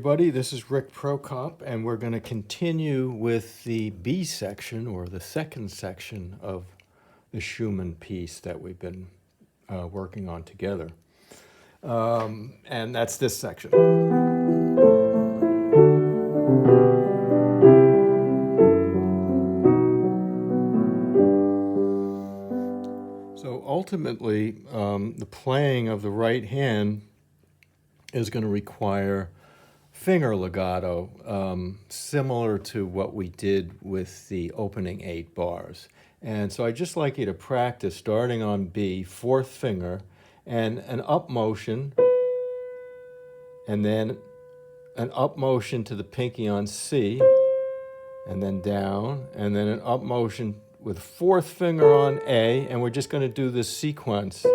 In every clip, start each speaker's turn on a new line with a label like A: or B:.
A: everybody. This is Rick Prokop, and we're going to continue with the B section, or the second section of the Schumann piece that we've been working on together. And that's this section. So ultimately, the playing of the right hand is going to require finger legato, similar to what we did with the opening 8 bars. And so I'd just like you to practice starting on B, 4th finger, and an up motion, and then an up motion to the pinky on C, and then down, and then an up motion with 4th finger on A, and we're just going to do this sequence.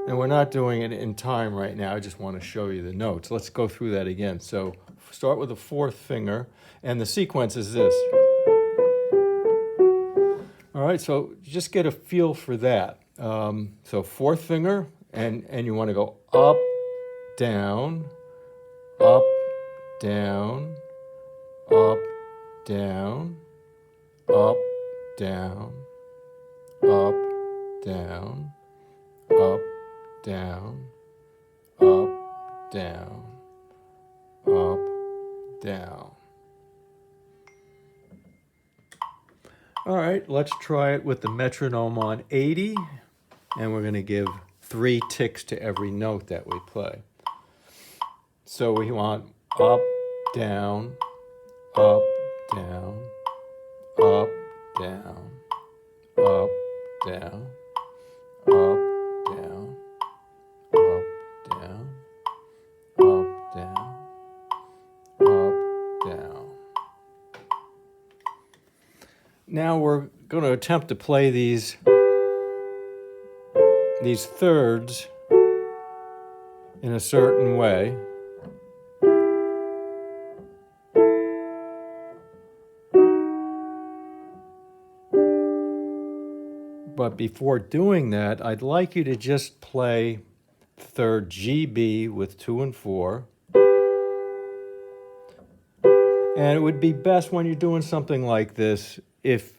A: And we're not doing it in time right now. I just want to show you the notes. Let's go through that again. So start with the 4th finger, and the sequence is this. All right, so just get a feel for that. So 4th finger, and you want to go up, down, up, down, up, down, up, down, up, down, up, down, up, down, up, down. All right, let's try it with the metronome on 80, and we're going to give 3 ticks to every note that we play. So we want up, down, up, down, up, down, up, down, up, down, up, down, up, down, up, down. Now we're going to attempt to play these thirds in a certain way. But before doing that, I'd like you to just play third GB with 2 and 4. And it would be best when you're doing something like this if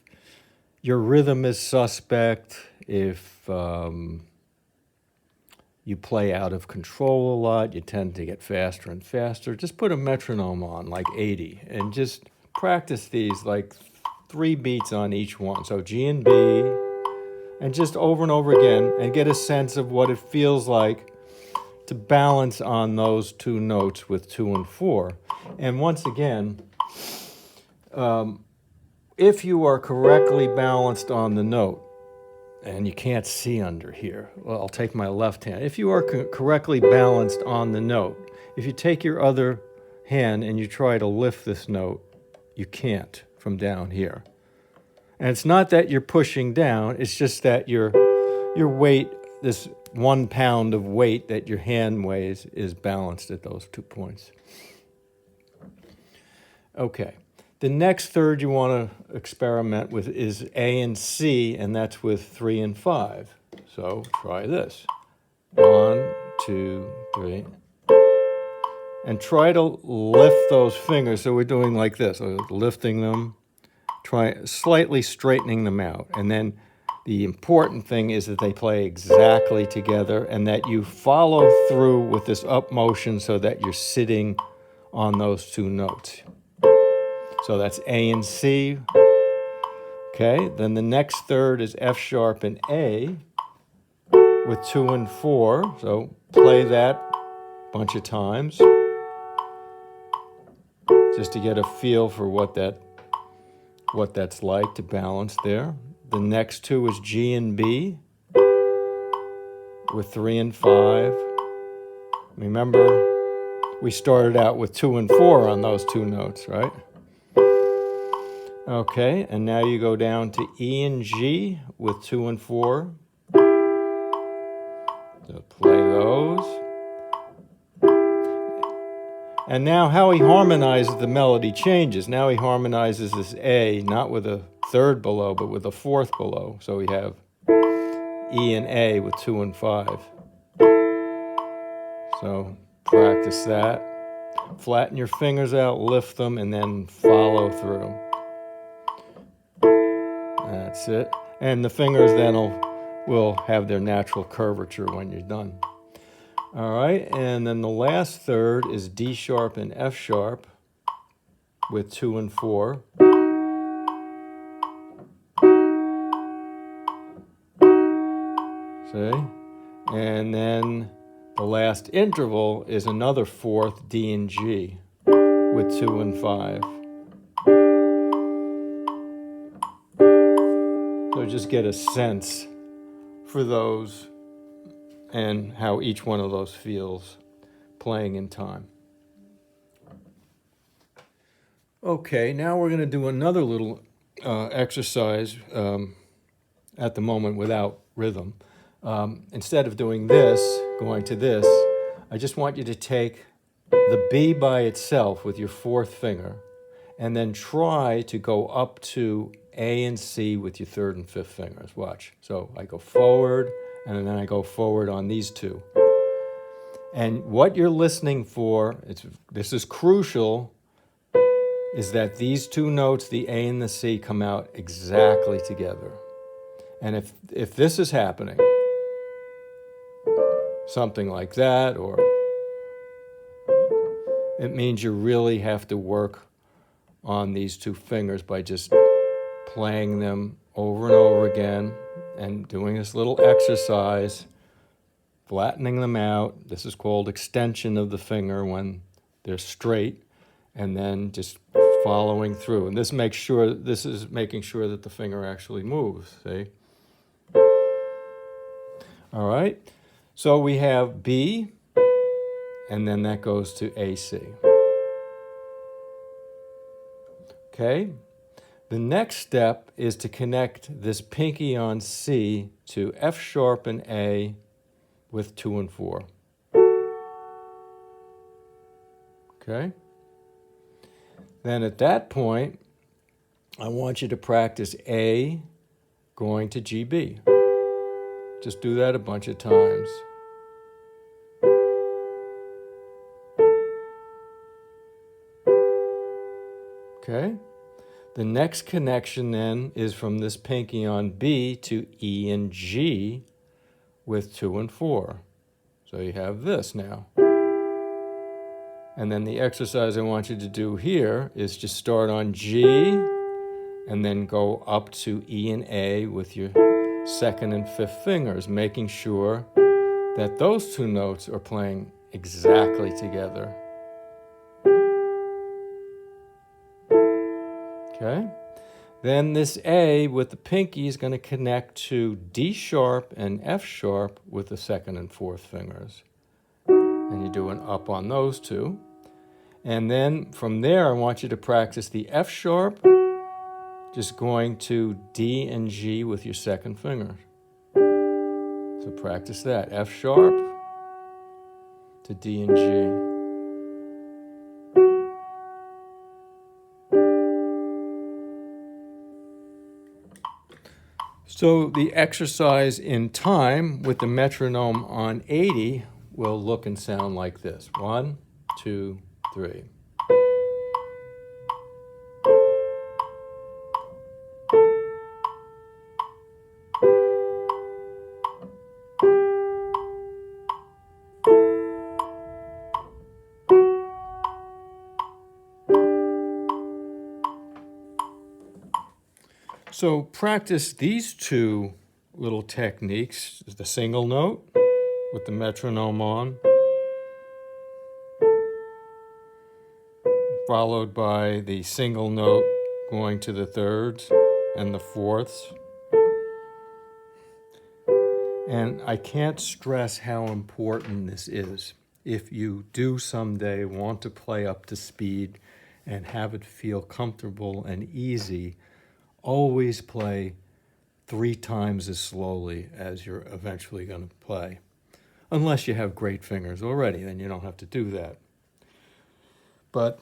A: your rhythm is suspect, if you play out of control a lot, you tend to get faster and faster. Just put a metronome on, like 80, and just practice these like 3 beats on each one. So G and B, and just over and over again, and get a sense of what it feels like to balance on those 2 notes with 2 and 4. And once again, if you are correctly balanced on the note, and you can't see under here, well, I'll take my left hand. If you are correctly balanced on the note, if you take your other hand and you try to lift this note, you can't from down here. And it's not that you're pushing down, it's just that your weight, this 1 pound of weight that your hand weighs, is balanced at those 2 points. Okay. The next third you want to experiment with is A and C, and that's with 3 and 5. So try this. 1, 2, 3. And try to lift those fingers. So we're doing like this, so lifting them, try slightly straightening them out. And then the important thing is that they play exactly together and that you follow through with this up motion so that you're sitting on those 2 notes. So that's A and C. Okay, then the next third is F sharp and A with 2 and 4. So play that a bunch of times just to get a feel for what that's like to balance there. The next 2 is G and B with 3 and 5. Remember, we started out with 2 and 4 on those 2 notes, right? Okay, and now you go down to E and G with 2 and 4. So play those. And now how he harmonizes the melody changes. Now he harmonizes this A, not with a third below, but with a fourth below. So we have E and A with 2 and 5. So practice that. Flatten your fingers out, lift them, and then follow through. That's it. And the fingers then will have their natural curvature when you're done. All right, and then the last third is D sharp and F sharp with 2 and 4. See? And then the last interval is another fourth, D and G with 2 and 5. So just get a sense for those and how each one of those feels playing in time. Okay, now we're going to do another little exercise at the moment without rhythm. Instead of doing this, going to this, I just want you to take the B by itself with your fourth finger and then try to go up to A and C with your third and fifth fingers. Watch. So I go forward and then I go forward on these two. And what you're listening for, this is crucial, is that these two notes, the A and the C, come out exactly together. And if this is happening, something like that, or it means you really have to work on these two fingers by just playing them over and over again and doing this little exercise, flattening them out. This is called extension of the finger when they're straight, and then just following through. And this is making sure that the finger actually moves, see? All right, so we have B, and then that goes to AC. Okay, the next step is to connect this pinky on C to F sharp and A with 2 and 4. Okay, then at that point, I want you to practice A going to GB. Just do that a bunch of times. Okay? The next connection then is from this pinky on B to E and G with 2 and 4. So you have this now. And then the exercise I want you to do here is just start on G and then go up to E and A with your second and fifth fingers, making sure that those two notes are playing exactly together. Okay? Then this A with the pinky is going to connect to D sharp and F sharp with the second and fourth fingers. And you do an up on those two. And then from there, I want you to practice the F sharp, just going to D and G with your second finger. So practice that. F sharp to D and G. So the exercise in time with the metronome on 80 will look and sound like this. 1, 2, 3. So practice these two little techniques, the single note with the metronome on, followed by the single note going to the thirds and the fourths. And I can't stress how important this is. If you do someday want to play up to speed and have it feel comfortable and easy, always play 3 times as slowly as you're eventually going to play. Unless you have great fingers already, then you don't have to do that. But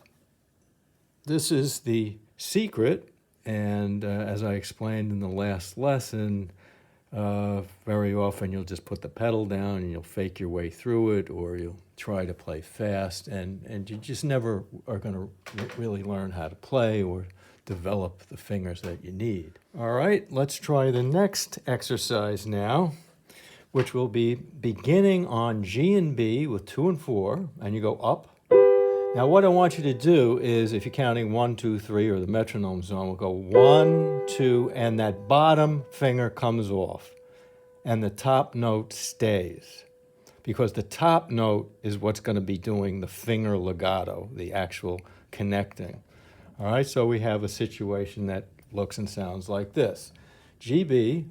A: this is the secret, and as I explained in the last lesson, Very often you'll just put the pedal down and you'll fake your way through it, or you'll try to play fast, and you just never are going to really learn how to play or develop the fingers that you need. All right, let's try the next exercise now, which will be beginning on G and B with 2 and 4, and you go up. Now what I want you to do is, if you're counting 1, 2, 3, or the metronome zone, we'll go 1, 2, and that bottom finger comes off, and the top note stays, because the top note is what's going to be doing the finger legato, the actual connecting. All right, so we have a situation that looks and sounds like this. GB,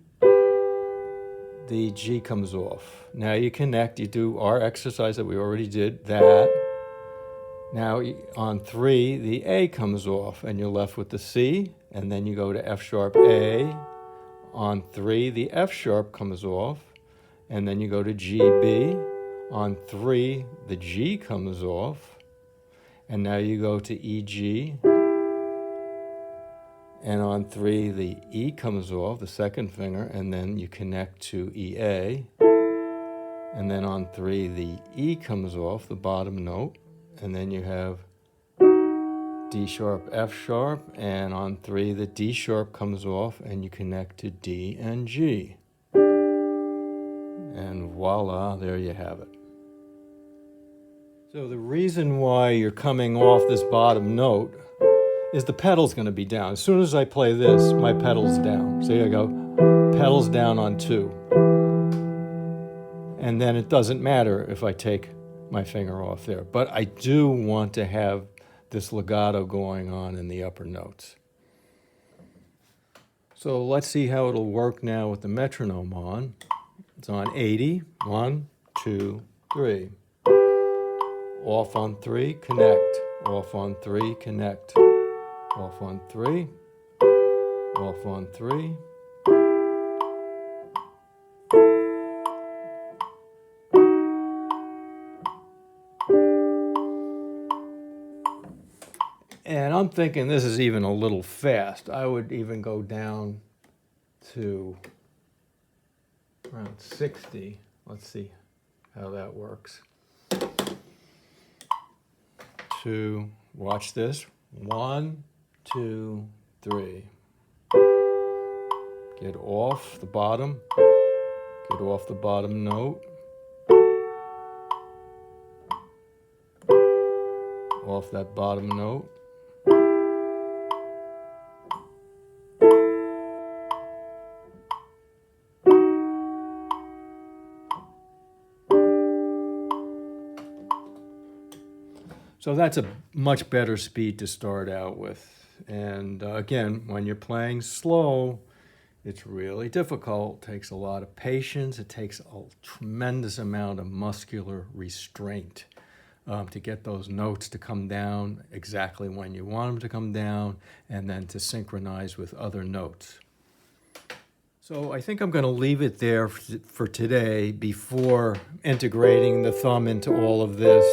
A: the G comes off. Now you connect, you do our exercise that we already did, that. Now on 3, the A comes off, and you're left with the C, and then you go to F sharp A. On 3, the F sharp comes off, and then you go to GB. On 3, the G comes off, and now you go to EG. And on 3, the E comes off, the second finger, and then you connect to EA. And then on 3, the E comes off, the bottom note, and then you have D sharp, F sharp, and on 3, the D sharp comes off, and you connect to D and G. And voila, there you have it. So the reason why you're coming off this bottom note is the pedal's going to be down. As soon as I play this, my pedal's down. See, I go pedal's down on 2. And then it doesn't matter if I take my finger off there. But I do want to have this legato going on in the upper notes. So let's see how it'll work now with the metronome on. It's on 80. 1, 2, 3. Off on 3, connect. Off on 3, connect. Off on 3, off on 3. And I'm thinking this is even a little fast. I would even go down to around 60. Let's see how that works. Watch this. 1, 2, 3. Get off the bottom. Get off the bottom note. Off that bottom note. So that's a much better speed to start out with. And again, when you're playing slow, it's really difficult. It takes a lot of patience. It takes a tremendous amount of muscular restraint to get those notes to come down exactly when you want them to come down, and then to synchronize with other notes. So I think I'm going to leave it there for today before integrating the thumb into all of this,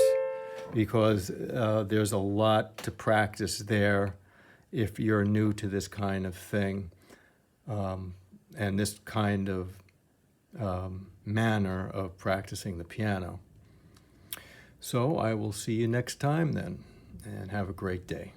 A: because there's a lot to practice there if you're new to this kind of thing, and this kind of manner of practicing the piano. So I will see you next time then, and have a great day.